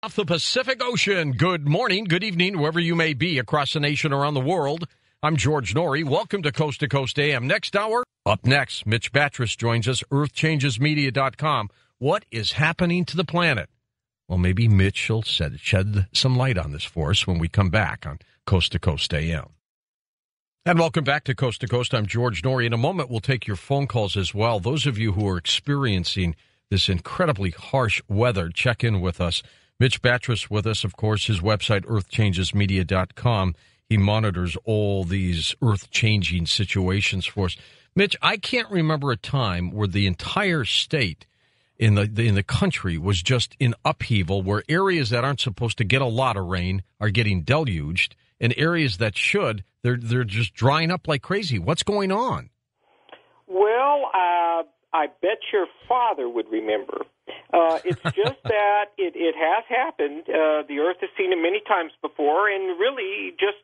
Off the Pacific Ocean. Good morning, good evening, wherever you may be across the nation, around the world. I'm George Noory. Welcome to Coast AM. Next hour, up next, Mitch Battros joins us, earthchangesmedia.com. What is happening to the planet? Well, maybe Mitch will shed some light on this for us when we come back on Coast AM. And welcome back to Coast. I'm George Noory. In a moment, we'll take your phone calls as well. Those of you who are experiencing this incredibly harsh weather, check in with us. Mitch Battros with us, of course, his website, earthchangesmedia.com. He monitors all these earth-changing situations for us. Mitch, I can't remember a time where the entire state in the country was just in upheaval, where areas that aren't supposed to get a lot of rain are getting deluged, and areas that should, they're just drying up like crazy. What's going on? Well, I bet your father would remember. It's just that it has happened. The Earth has seen it many times before, and really just,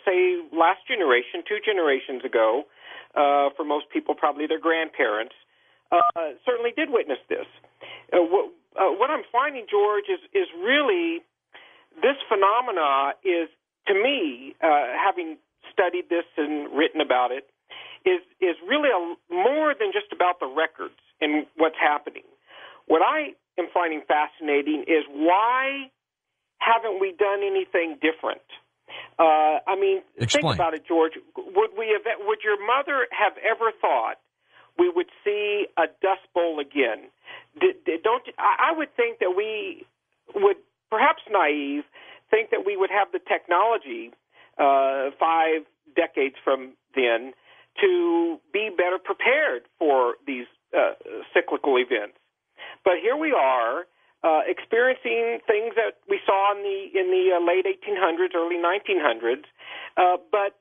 say, last generation, 2 generations ago, for most people, probably their grandparents, certainly did witness this. What I'm finding, George, is really this phenomena is, to me, having studied this and written about it, is really more than just about the records and what's happening. What I am finding fascinating is why haven't we done anything different? Explain. Think about it, George. Would your mother have ever thought we would see a Dust Bowl again? I would think that we would, perhaps naive, think that we would have the technology 5 decades from then to be better prepared for these cyclical events. But here we are experiencing things that we saw in the late 1800s, early 1900s. But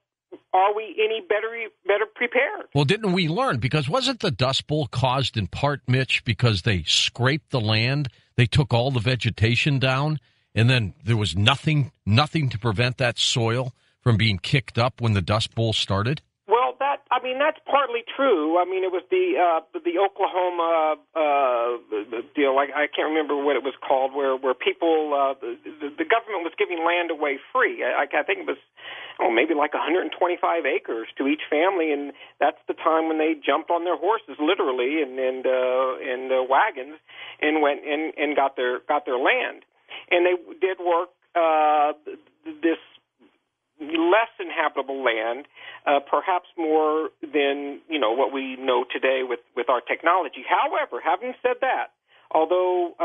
are we any better prepared? Well, didn't we learn? Because wasn't the Dust Bowl caused in part, Mitch, because they scraped the land, they took all the vegetation down, and then there was nothing to prevent that soil from being kicked up when the Dust Bowl started? That's partly true. It was the Oklahoma deal. I can't remember what it was called, where people, the government was giving land away free. I think it was maybe like 125 acres to each family, and that's the time when they jumped on their horses, literally, and wagons, and went and got their land. And they did work this less inhabitable land, perhaps more than what we know today with our technology. However, having said that, although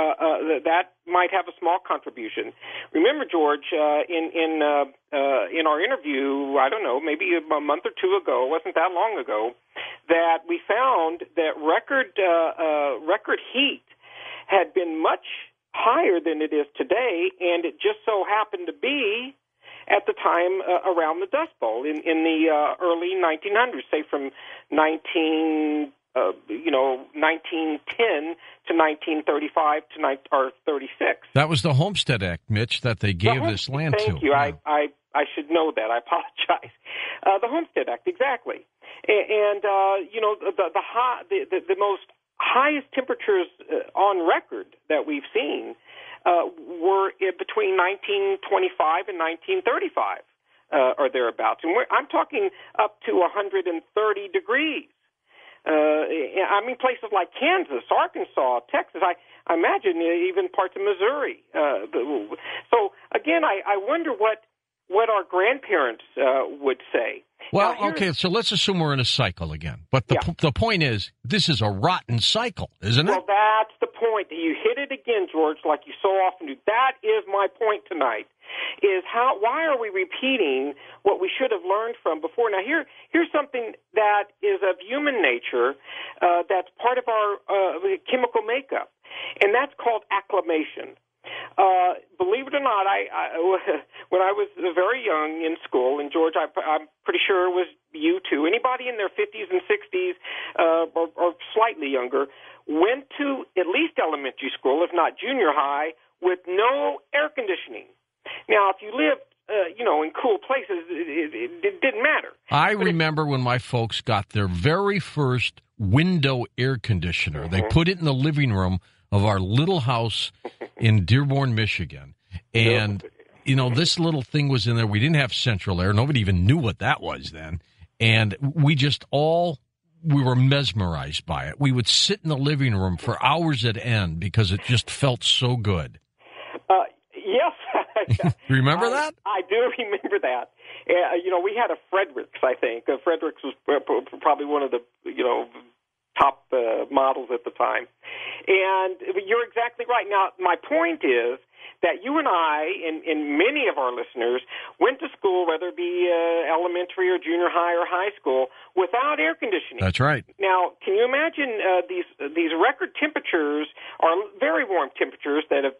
that might have a small contribution, remember, George, in our interview, I don't know, maybe a month or 2 ago, it wasn't that long ago, that we found that record heat had been much higher than it is today, and it just so happened to be at the time around the Dust Bowl in the early 1900s, say from 1910 to 1935 to 36. That was the Homestead Act, Mitch, that they gave this land to. Thank you. Yeah. I should know that. I apologize. The Homestead Act, exactly. And the most highest temperatures on record that we've seen were between 1925 and 1935 or thereabouts. And I'm talking up to 130 degrees. Places like Kansas, Arkansas, Texas, I imagine even parts of Missouri. So, again, I wonder what our grandparents would say. Well, okay, so let's assume we're in a cycle again. But the point is, this is a rotten cycle, isn't it? Well, that's the point. You hit it again, George, like you so often do. That is my point tonight, is why are we repeating what we should have learned from before? Now, here's something that is of human nature that's part of our chemical makeup, and that's called acclimation. Believe it or not, when I was very young in school, and George, I'm pretty sure it was you too, anybody in their 50s and 60s or slightly younger went to at least elementary school, if not junior high, with no air conditioning. Now, if you lived in cool places, it didn't matter. I remember when my folks got their very first window air conditioner. Mm-hmm. They put it in the living room of our little house in Dearborn, Michigan. And, this little thing was in there. We didn't have central air. Nobody even knew what that was then. And we were mesmerized by it. We would sit in the living room for hours at end because it just felt so good. Yes. Remember that? I do remember that. We had a Fredericks, I think. Fredericks was probably one of the, top models at the time. And you're exactly right. Now, my point is that you and I and many of our listeners went to school, whether it be elementary or junior high or high school, without air conditioning. That's right. Now, can you imagine these record temperatures are very warm temperatures that have,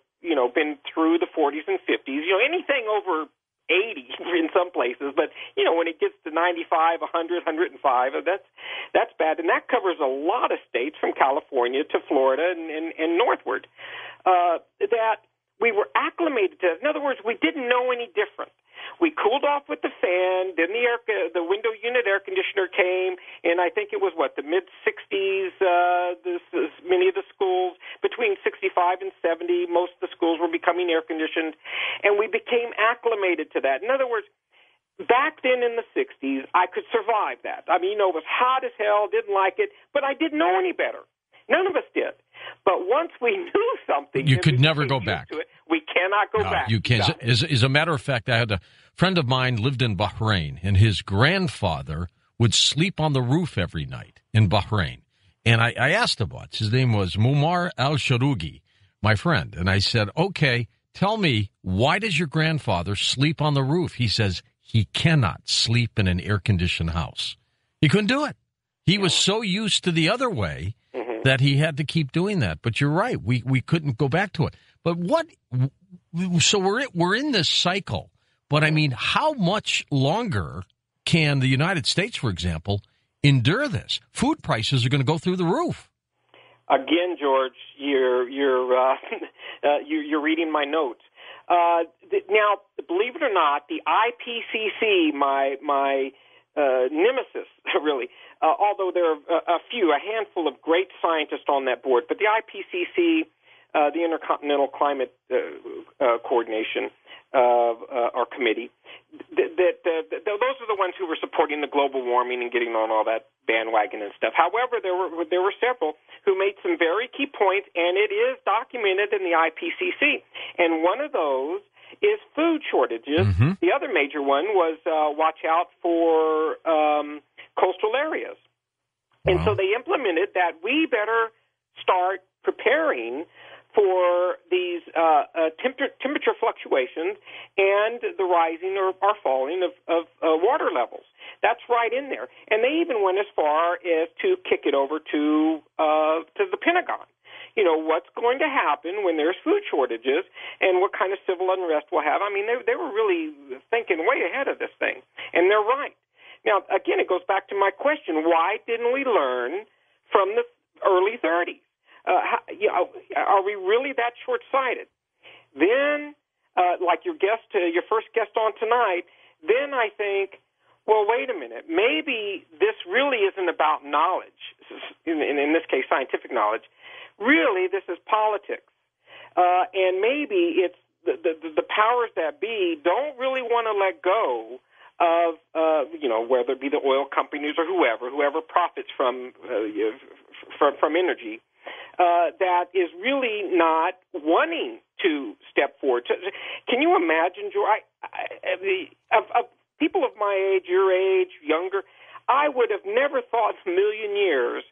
been through the 40s and 50s, anything over 80 in some places, but, when it gets to 95, 100, 105, that's bad. And that covers a lot of states from California to Florida and northward, that we were acclimated to. In other words, we didn't know any different. We cooled off with the fan, then the window unit air conditioner came, and I think it was, the mid-60s, many of the schools, between 65 and 70, most of the schools were becoming air-conditioned, and we became acclimated to that. In other words, back then in the 60s, I could survive that. I mean, it was hot as hell, didn't like it, but I didn't know any better. None of us did. But once we knew something, you could never go back. We cannot go back. You can't. As a matter of fact, I had a friend of mine lived in Bahrain, and his grandfather would sleep on the roof every night in Bahrain. And I asked him once. His name was Mumar al-Sharugi, my friend. And I said, okay, tell me, why does your grandfather sleep on the roof? He says he cannot sleep in an air-conditioned house. He couldn't do it. He was so used to the other way that he had to keep doing that. But you're right. We couldn't go back to it. But so we're in this cycle. But I mean, how much longer can the United States, for example, endure this? Food prices are going to go through the roof. Again, George, you're reading my notes. Now, believe it or not, the IPCC, my nemesis, really, although there are a handful of great scientists on that board, but the IPCC, the Intercontinental Climate Coordination, our committee, those are the ones who were supporting the global warming and getting on all that bandwagon and stuff. However, there were several who made some very key points, and it is documented in the IPCC. And one of those is food shortages. Mm-hmm. The other major one was watch out for coastal areas. Wow. And so they implemented that we better start preparing for these temperature fluctuations and the rising or falling of water levels. That's right in there. And they even went as far as to kick it over to the Pentagon. What's going to happen when there's food shortages and what kind of civil unrest we'll have. I mean, they were really thinking way ahead of this thing, and they're right. Now, again, it goes back to my question, why didn't we learn from the early 30s? Are we really that short-sighted? Then, like your first guest on tonight, then I think, well, wait a minute. Maybe this really isn't about knowledge, in this case, scientific knowledge. Really, this is politics. And maybe it's the powers that be don't really want to let go of, whether it be the oil companies or whoever profits from energy, that is really not wanting to step forward. Can you imagine, George, people of my age, your age, younger, I would have never thought in a million years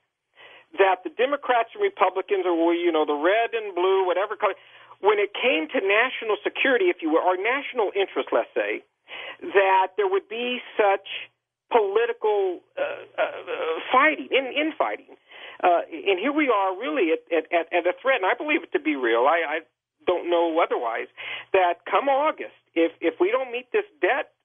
that the Democrats and Republicans, or the red and blue, whatever color, when it came to national security, if you will, or national interest, let's say, that there would be such political infighting. And here we are really at a threat, and I believe it to be real. I don't know otherwise, that come August, if we don't meet this debt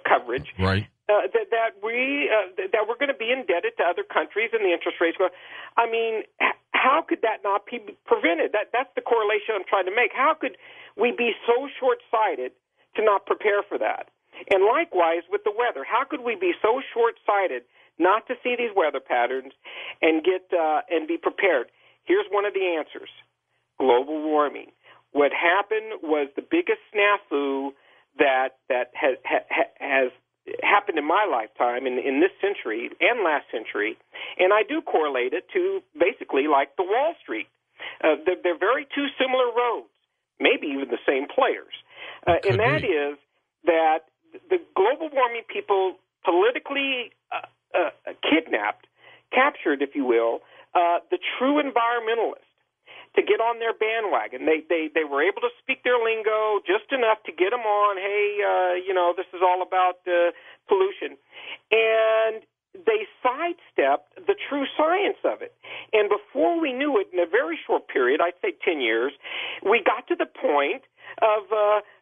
coverage, right, that we're going to be indebted to other countries, and the interest rates go. I mean, how could that not be prevented? That's the correlation I'm trying to make. How could we be so short-sighted to not prepare for that? And likewise with the weather, how could we be so short-sighted not to see these weather patterns and get and be prepared? Here's one of the answers: global warming. What happened was the biggest snafu that has happened in my lifetime in this century and last century, and I do correlate it to basically like the Wall Street. They're very two similar roads, maybe even the same players. And that is that the global warming people politically captured, if you will, the true environmentalists to get on their bandwagon. They were able to speak their lingo just enough to get them on, hey, this is all about pollution. And they sidestepped the true science of it. And before we knew it, in a very short period, I'd say 10 years, we got to the point of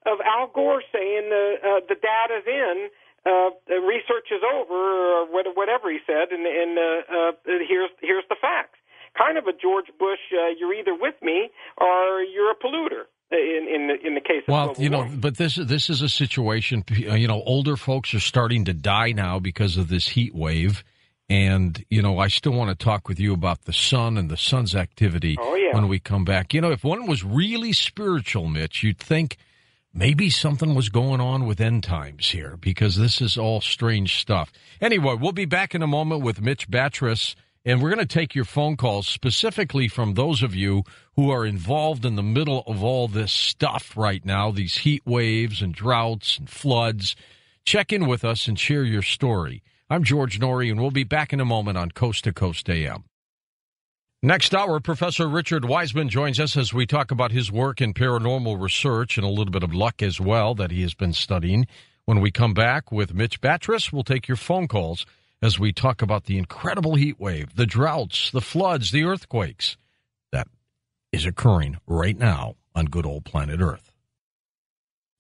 Al Gore saying the data's in, the research is over, or whatever he said, and here's the facts. Kind of a George Bush, you're either with me or you're a polluter. In the case of global warming. But this is a situation. Older folks are starting to die now because of this heat wave, and I still want to talk with you about the sun and the sun's activity when we come back. If one was really spiritual, Mitch, you'd think maybe something was going on with end times here, because this is all strange stuff. Anyway, we'll be back in a moment with Mitch Battros. And we're going to take your phone calls specifically from those of you who are involved in the middle of all this stuff right now, these heat waves and droughts and floods. Check in with us and share your story. I'm George Noory, and we'll be back in a moment on Coast to Coast AM. Next hour, Professor Richard Wiseman joins us as we talk about his work in paranormal research and a little bit of luck as well that he has been studying. When we come back with Mitch Battros, we'll take your phone calls as we talk about the incredible heat wave, the droughts, the floods, the earthquakes that is occurring right now on good old planet Earth.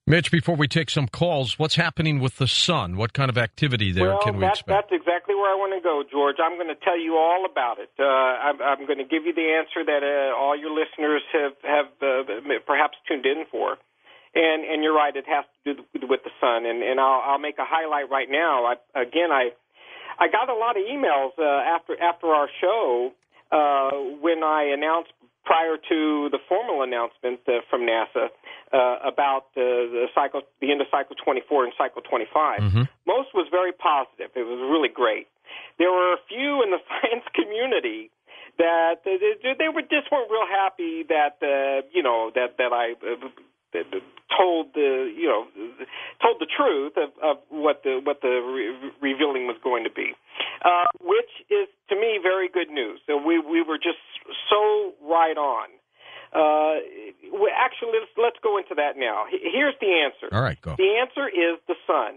Mitch, before we take some calls, what's happening with the sun? What kind of activity there can we expect? That's exactly where I want to go, George. I'm going to tell you all about it. I'm going to give you the answer that all your listeners have perhaps tuned in for. And you're right, it has to do with the sun. And I'll make a highlight right now. I got a lot of emails after our show when I announced prior to the formal announcement from NASA about the end of cycle 24 and cycle 25. Mm-hmm. Most was very positive. It was really great. There were a few in the science community that they weren't real happy that I told the truth of what the revealing was going to be, which is to me very good news. So we were just so right on. Actually, let's go into that now. Here's the answer. All right, go. The answer is the sun.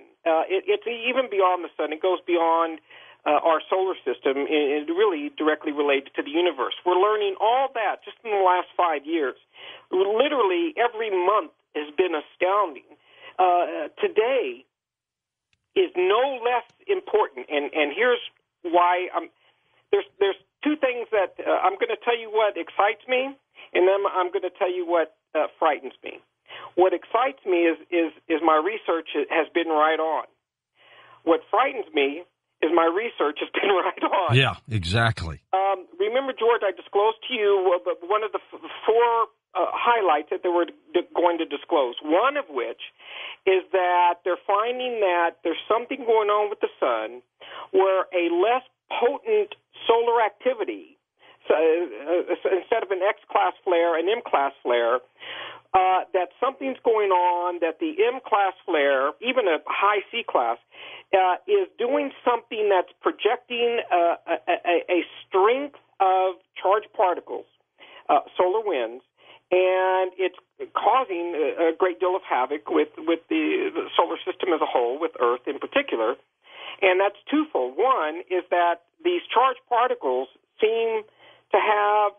It's even beyond the sun. It goes beyond our solar system and really directly related to the universe. We're learning all that just in the last 5 years. Literally every month has been astounding. Today is no less important, and here's why. There's two things that I'm going to tell you what excites me, and then I'm going to tell you what frightens me. What excites me is my research has been right on. What frightens me is my research has been right on. Yeah, exactly. Remember, George, I disclosed to you one of the four highlights that they were going to disclose, one of which is that they're finding that there's something going on with the sun where a less potent solar activity, so instead of an X-class flare, an M-class flare, that something's going on, that the M-class flare, even a high C-class, is doing something that's projecting a strength of charged particles, solar winds, and it's causing a great deal of havoc with the solar system as a whole, with Earth in particular. And that's twofold. One is that these charged particles seem to have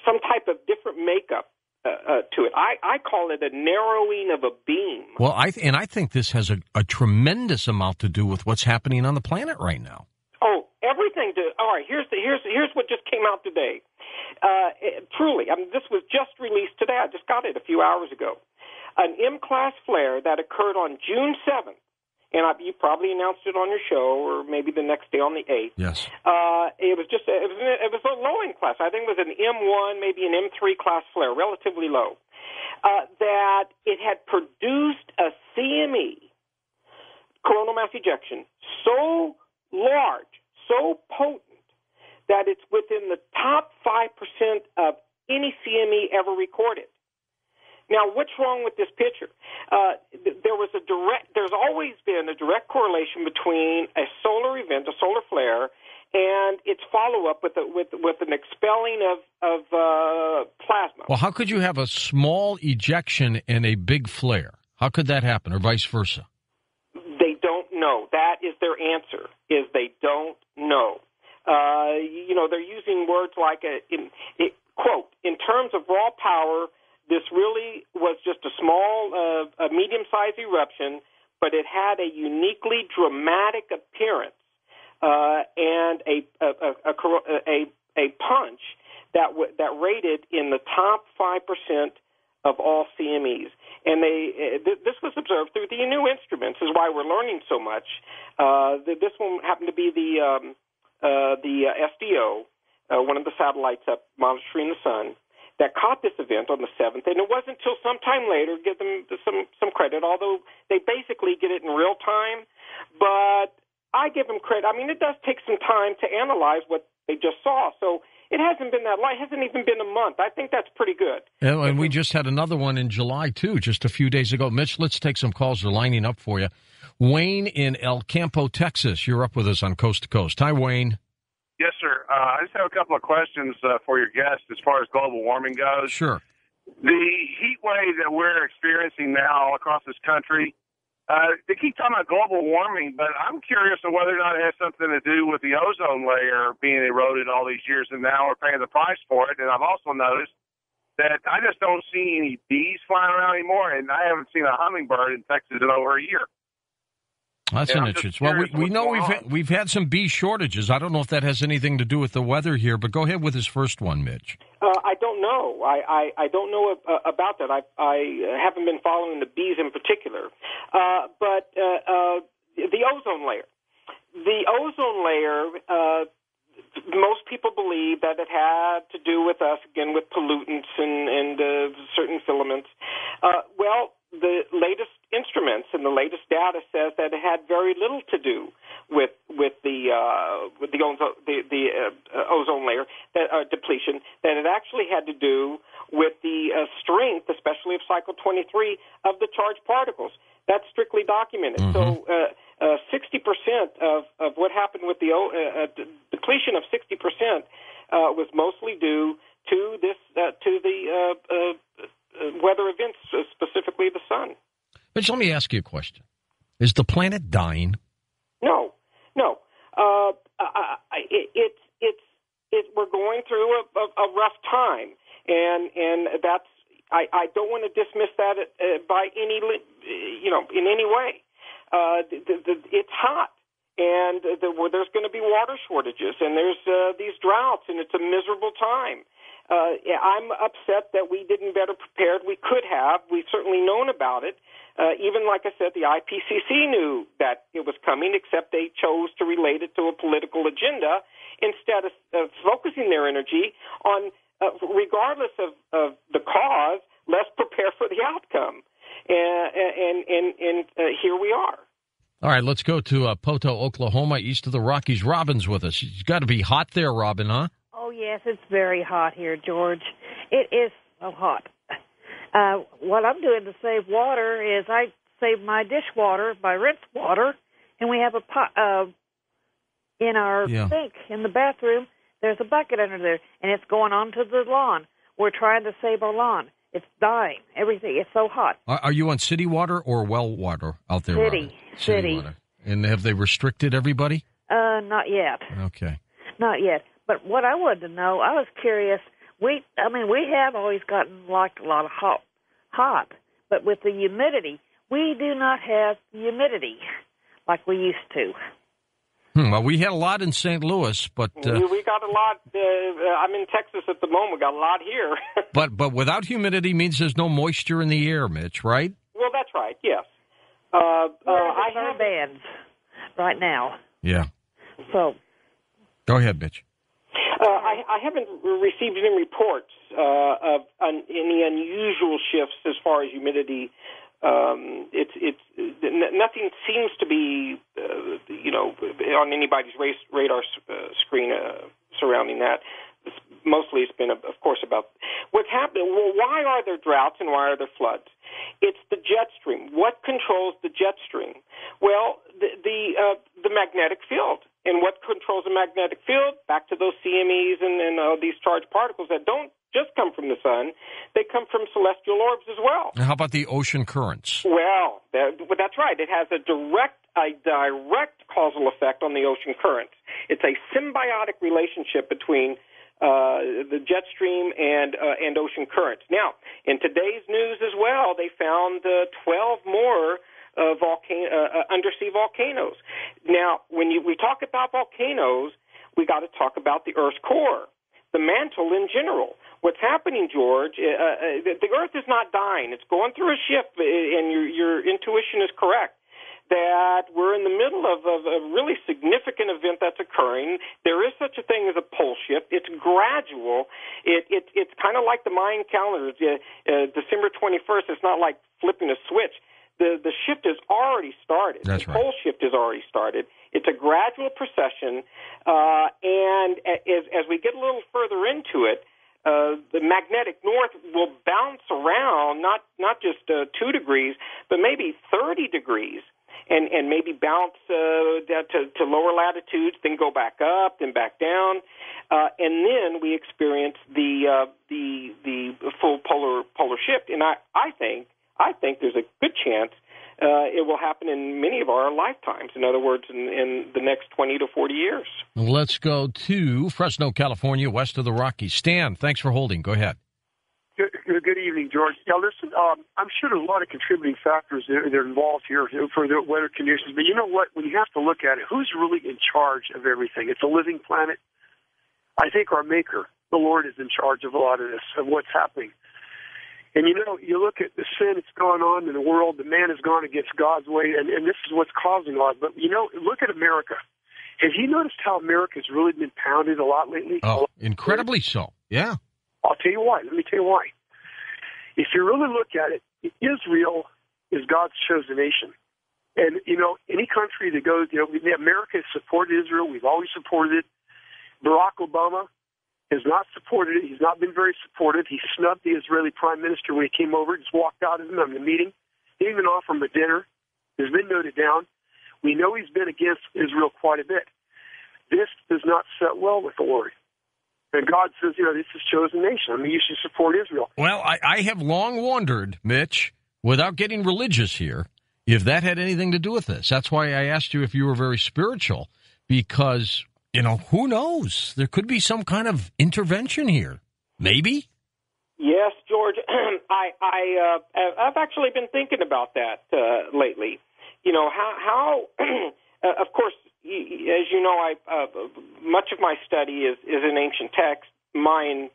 some type of different makeup to it. I call it a narrowing of a beam. Well, I think this has a tremendous amount to do with what's happening on the planet right now. Oh, everything. All right, here's what just came out today. Truly, this was just released today. I just got it a few hours ago. An M-class flare that occurred on June 7th and you probably announced it on your show, or maybe the next day on the 8th. Yes. It was a low-end class. I think it was an M1, maybe an M3 class flare, relatively low. That it had produced a CME, coronal mass ejection, so large, so potent, that it's within the top 5% of any CME ever recorded. Now, what's wrong with this picture? There's always been a direct correlation between a solar event, a solar flare, and its follow-up with an expelling of plasma. Well, how could you have a small ejection and a big flare? How could that happen, or vice versa? They don't know. That is their answer, is they don't know. They're using words like, quote, in terms of raw power, this really was just a small, a medium-sized eruption, but it had a uniquely dramatic appearance and a punch that rated in the top 5% of all CMEs. And this was observed through the new instruments, is why we're learning so much. This one happened to be the SDO, one of the satellites up monitoring the sun, that caught this event on the 7th, and it wasn't until sometime later, give them some credit, although they basically get it in real time, but I give them credit. I mean, it does take some time to analyze what they just saw, so it hasn't been that long. It hasn't even been a month. I think that's pretty good. And we just had another one in July, too, just a few days ago. Mitch, let's take some calls. They're lining up for you. Wayne in El Campo, Texas. You're up with us on Coast to Coast. Hi, Wayne. Yes, sir. I just have a couple of questions for your guest as far as global warming goes. Sure. The heat wave that we're experiencing now all across this country, they keep talking about global warming, but I'm curious on whether or not it has something to do with the ozone layer being eroded all these years, and now we're paying the price for it. And I've also noticed that I just don't see any bees flying around anymore, and I haven't seen a hummingbird in Texas in over a year. That's an interesting. Well, we know we've had some bee shortages. I don't know if that has anything to do with the weather here, but go ahead with his first one, Mitch. I don't know. I don't know about that. I haven't been following the bees in particular. But the ozone layer. The ozone layer, most people believe that it had to do with us, again, with pollutants and certain filaments. Well, the latest instruments and the latest data says that it had very little to do with the ozone layer depletion. That it actually had to do with the strength, especially of cycle 23, of the charged particles. That's strictly documented. Mm-hmm. So 60% of what happened with the depletion of 60% was mostly due to this to the weather events, specifically the sun. Mitch, let me ask you a question. Is the planet dying? No. We're going through a rough time, and that's I don't want to dismiss that by any in any way. It's hot, and there's going to be water shortages, and there's these droughts, and it's a miserable time. I'm upset that we didn't better prepared. We could have. We've certainly known about it. Even, like I said, the IPCC knew that it was coming, except they chose to relate it to a political agenda instead of focusing their energy on, regardless of the cause, let's prepare for the outcome. And here we are. All right, let's go to Poto, Oklahoma, east of the Rockies. Robin's with us. It's got to be hot there, Robin, huh? Oh, yes, it's very hot here, George. It is so hot. What I'm doing to save water is I save my dishwater, my rinse water, and we have a pot in our sink in the bathroom. There's a bucket under there, and it's going onto the lawn. We're trying to save our lawn. It's dying. Everything. It's so hot. Are you on city water or well water out there? City water. And have they restricted everybody? Not yet. Okay. Not yet. But what I wanted to know, I was curious. We have always gotten like a lot of hot, but with the humidity, we do not have humidity like we used to. Well, we had a lot in St. Louis, but we got a lot. I'm in Texas at the moment. We got a lot here. but without humidity means there's no moisture in the air, Mitch, right? Well, that's right. Yes. I have bands right now. Yeah. So. Go ahead, Mitch. I haven't received any reports of any unusual shifts as far as humidity. Nothing seems to be, on anybody's radar screen surrounding that. Mostly it's been, of course, about what's happening. Well, why are there droughts and why are there floods? It's the jet stream. What controls the jet stream? Well, the magnetic field. And what controls the magnetic field? Back to those CMEs and these charged particles that don't just come from the sun. They come from celestial orbs as well. And how about the ocean currents? Well, that's right. It has a direct causal effect on the ocean currents. It's a symbiotic relationship between the jet stream and ocean currents. Now, in today's news as well, they found 12 more undersea volcanoes. Now, when we talk about volcanoes, we got to talk about the Earth's core, the mantle in general. What's happening, George? The Earth is not dying; it's going through a shift, and your intuition is correct. That we're in the middle of a really significant event that's occurring. There is such a thing as a pole shift. It's gradual. It's kind of like the Mayan calendar. December 21st. It's not like flipping a switch. The shift has already started. That's right. The pole shift has already started. It's a gradual procession, and as we get a little further into it, the magnetic north will bounce around not just 2 degrees, but maybe 30 degrees. And maybe bounce down to lower latitudes, then go back up, then back down, and then we experience the full polar shift. And I think there's a good chance it will happen in many of our lifetimes. In other words, in the next 20 to 40 years. Let's go to Fresno, California, west of the Rockies. Stan, thanks for holding. Go ahead. Good evening, George. Yeah, listen, I'm sure there's a lot of contributing factors that are involved here for the weather conditions. But you know what? When you have to look at it, who's really in charge of everything? It's a living planet. I think our Maker, the Lord, is in charge of a lot of this, of what's happening. And, you look at the sin that's going on in the world. The man has gone against God's way, and this is what's causing all. But, look at America. Have you noticed how America's really been pounded a lot lately? Oh, incredibly so. Yeah. I'll tell you why. Let me tell you why. If you really look at it, Israel is God's chosen nation. And, any country that goes, America has supported Israel. We've always supported it. Barack Obama has not supported it. He's not been very supportive. He snubbed the Israeli prime minister when he came over, just walked out of the meeting. Didn't even offer him a dinner. It's been noted down. We know he's been against Israel quite a bit. This does not set well with the Lord. And God says, this is chosen nation. I mean, you should support Israel. Well, I have long wondered, Mitch, without getting religious here, if that had anything to do with this. That's why I asked you if you were very spiritual, because, who knows? There could be some kind of intervention here. Maybe? Yes, George. I've actually been thinking about that lately. How of course, as you know, much of my study is in ancient text, Mayan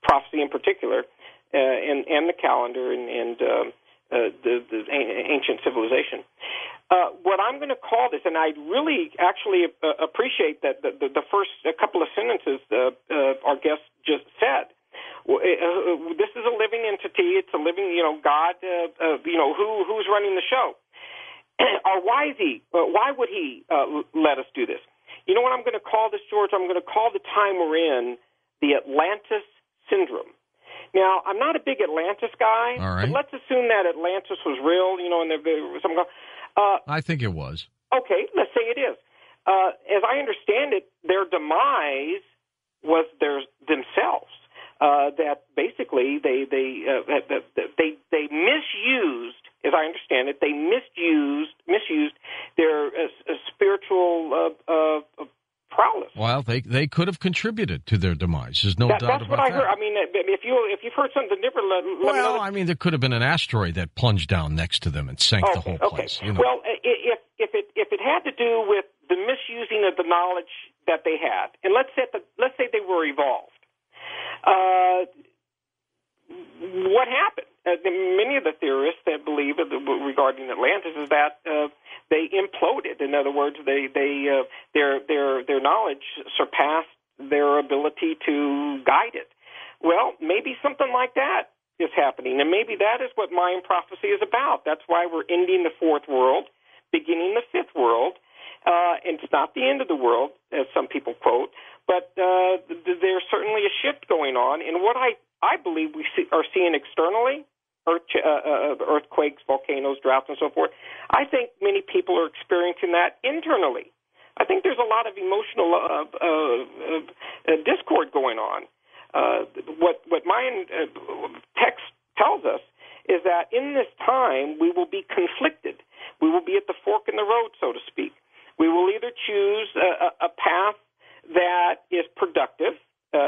prophecy in particular, and the calendar and the ancient civilization. What I'm going to call this, and I really actually appreciate that the first couple of sentences our guest just said. This is a living entity. It's a living, God. Who's running the show? Or why would he let us do this? You know what I'm going to call this, George? I'm going to call the time we're in the Atlantis syndrome. Now, I'm not a big Atlantis guy, all right, but let's assume that Atlantis was real, and there was some. I think it was. Okay, let's say it is. As I understand it, their demise was themselves. That basically they misused, as I understand it, they misused their spiritual prowess. Well, they could have contributed to their demise. There's no doubt about that. That's what I heard. I mean, if you've heard something different, let me know. I mean, there could have been an asteroid that plunged down next to them and sank the whole place. Okay. Well, if it had to do with the misusing of the knowledge that they had, and let's say they were evolved, what happened? many of the theorists that believe regarding Atlantis is that they imploded. In other words, their knowledge surpassed their ability to guide it. Well, maybe something like that is happening, and maybe that is what Mayan prophecy is about. That's why we're ending the fourth world, beginning the fifth world, and it's not the end of the world, as some people quote, but there's certainly a shift going on. And what I believe we are seeing externally, earthquakes, volcanoes, droughts, and so forth, I think many people are experiencing that internally. I think there's a lot of emotional discord going on. What Mayan text tells us is that in this time we will be conflicted. We will be at the fork in the road, so to speak. We will either choose a path that is productive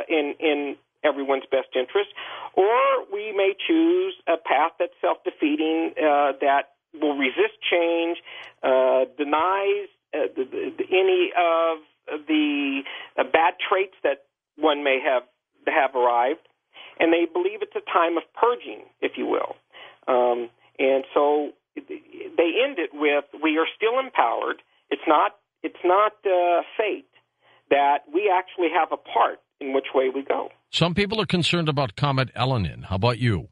in everyone's best interest, or we may choose a path that's self-defeating, that will resist change, denies any of the bad traits that one may have arrived, and they believe it's a time of purging, if you will. And so they end it with, we are still empowered. It's not fate, that we actually have a part in which way we go. Some people are concerned about Comet Elenin. How about you?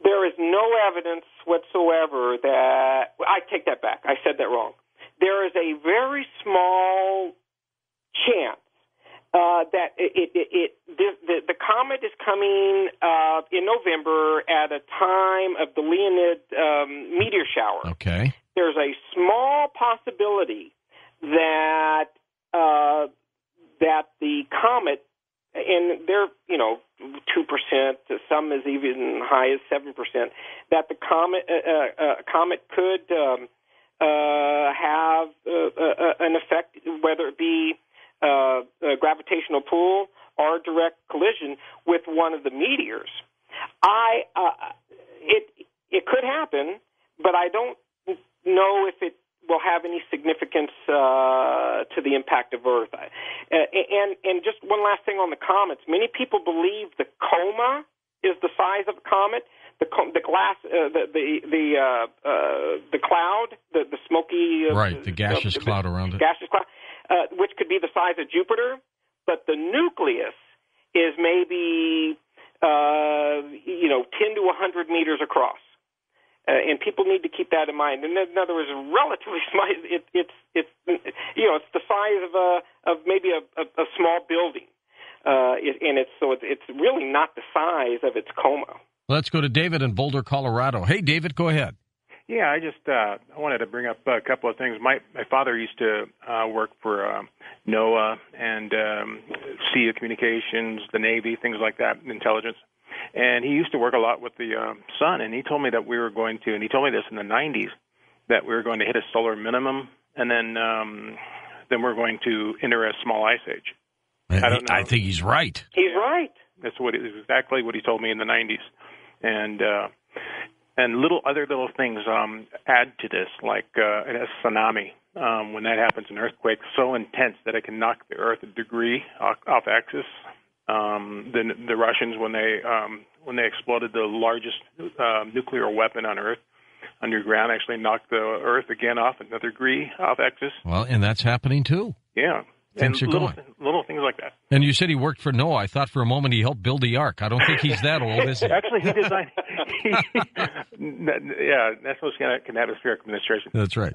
There is no evidence whatsoever that... I take that back. I said that wrong. There is a very small chance that the comet is coming in November at a time of the Leonid meteor shower. Okay. There's a small possibility that the comet, and they're 2%, some is even high as 7%, that the comet could have an effect, whether it be a gravitational pull or direct collision with one of the meteors. It could happen, but I don't know if it will have any significance to the impact of Earth. And just one last thing on the comets. Many people believe the coma is the size of a comet. The glass, the cloud, the smoky, right, the gaseous cloud around it, gaseous cloud, which could be the size of Jupiter, but the nucleus is maybe 10 to 100 meters across. And people need to keep that in mind. And in other words, relatively small. It's the size of maybe a small building, and it's really not the size of its coma. Let's go to David in Boulder, Colorado. Hey, David, go ahead. Yeah, I just I wanted to bring up a couple of things. My father used to work for NOAA and Sea Communications, the Navy, things like that, intelligence. And he used to work a lot with the sun, and he told me that we were going to, and he told me this in the 90s, that we were going to hit a solar minimum, and then we're going to enter a small ice age. I don't know. I think he's right. He's right. That's exactly what he told me in the 90s. And other little things add to this, like a tsunami. When that happens, an earthquake so intense that it can knock the Earth a degree off axis. The Russians, when they exploded the largest nuclear weapon on Earth underground, actually knocked the Earth again off another degree off axis. Well, and that's happening too. Yeah. Things are going. Little things like that. And you said he worked for NOAA. I thought for a moment he helped build the Ark. I don't think he's that old, is he? Actually, he designed... National Oceanic Atmospheric Administration. That's right.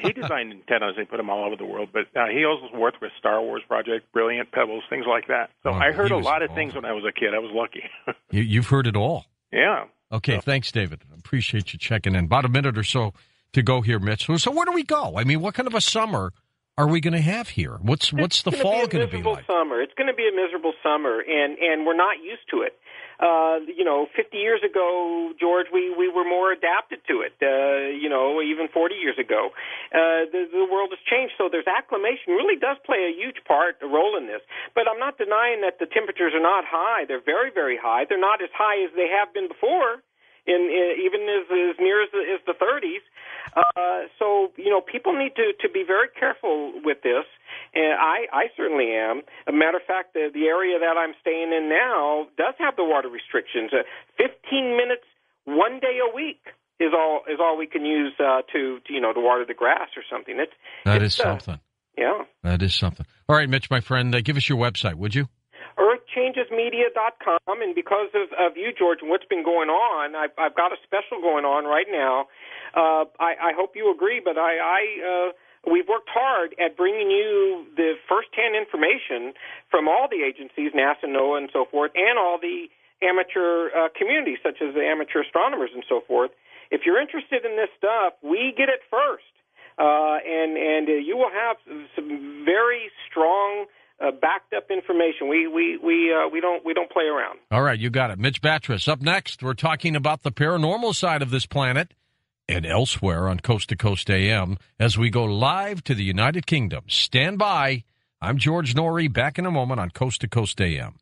He designed antennas. They put them all over the world. But he also worked with Star Wars Project, Brilliant Pebbles, things like that. So I heard a lot of things when I was a kid. I was lucky. You've heard it all. Yeah. Okay, Thanks, David. Appreciate you checking in. About a minute or so to go here, Mitch. So where do we go? I mean, what kind of a summer are we going to have here? What's the fall going to be like? Summer. It's going to be a miserable summer, and we're not used to it. 50 years ago, George, we were more adapted to it. Even 40 years ago, the world has changed. So there's acclimation really does play a huge a role in this. But I'm not denying that the temperatures are not high. They're very, very high. They're not as high as they have been before. even as near as the 30s. So, people need to be very careful with this, and I certainly am. A matter of fact, the area that I'm staying in now does have the water restrictions. 15 minutes, 1 day a week is all we can use to water the grass or something. That is something. Yeah. That is something. All right, Mitch, my friend, give us your website, would you? EarthChangesMedia.com, and because of you, George, and what's been going on, I've got a special going on right now. I hope you agree, but we've worked hard at bringing you the first-hand information from all the agencies, NASA, NOAA, and so forth, and all the amateur communities, such as the amateur astronomers and so forth. If you're interested in this stuff, we get it first, and you will have some very strong backed up information. We don't play around. All right, you got it. Mitch Battros. Up next, we're talking about the paranormal side of this planet and elsewhere on Coast to Coast AM as we go live to the United Kingdom. Stand by. I'm George Noory, back in a moment on Coast to Coast AM.